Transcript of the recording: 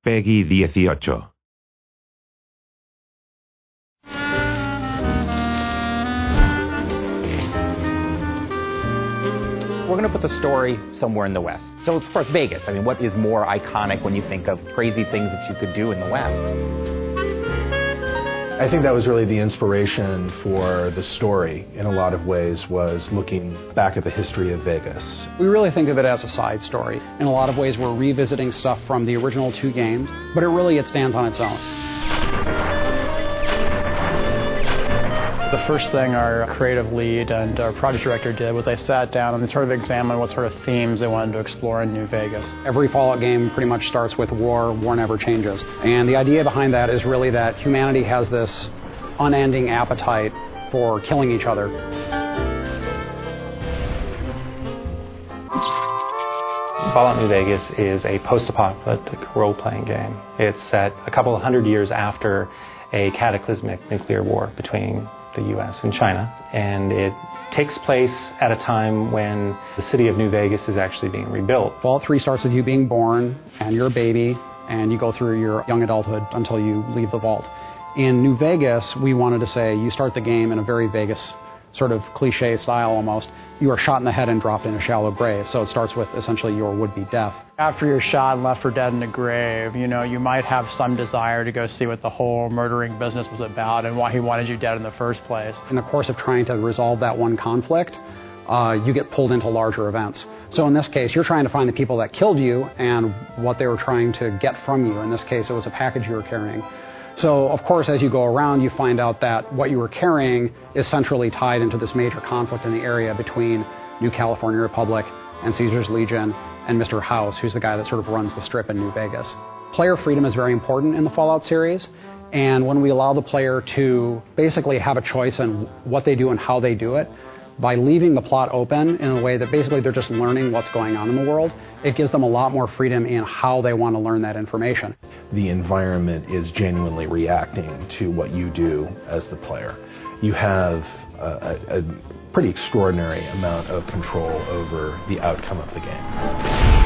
Peggy 18. We're going to put the story somewhere in the West. So, of course, Vegas. I mean, what is more iconic when you think of crazy things that you could do in the West? I think that was really the inspiration for the story, in a lot of ways, was looking back at the history of Vegas. We really think of it as a side story. In a lot of ways, we're revisiting stuff from the original 2 games, but it stands on its own. The first thing our creative lead and our project director did was they sat down and sort of examined what sort of themes they wanted to explore in New Vegas. Every Fallout game pretty much starts with war. War never changes. And the idea behind that is really that humanity has this unending appetite for killing each other. Fallout New Vegas is a post-apocalyptic role-playing game. It's set a couple of hundred years after a cataclysmic nuclear war between the U.S. and China, and it takes place at a time when the city of New Vegas is actually being rebuilt. Fallout 3 starts with you being born, and you're a baby, and you go through your young adulthood until you leave the vault. In New Vegas, we wanted to say you start the game in a very Vegas sort of cliche style almost. You are shot in the head and dropped in a shallow grave, so it starts with essentially your would-be death. After you're shot and left for dead in a grave, you know, you might have some desire to go see what the whole murdering business was about and why he wanted you dead in the first place. In the course of trying to resolve that one conflict, you get pulled into larger events. So in this case, you're trying to find the people that killed you and what they were trying to get from you. In this case, it was a package you were carrying. So, of course, as you go around, you find out that what you were carrying is centrally tied into this major conflict in the area between New California Republic and Caesar's Legion and Mr. House, who's the guy that sort of runs the strip in New Vegas. Player freedom is very important in the Fallout series, and when we allow the player to basically have a choice in what they do and how they do it, by leaving the plot open in a way that basically they're just learning what's going on in the world, it gives them a lot more freedom in how they want to learn that information. The environment is genuinely reacting to what you do as the player. You have a pretty extraordinary amount of control over the outcome of the game.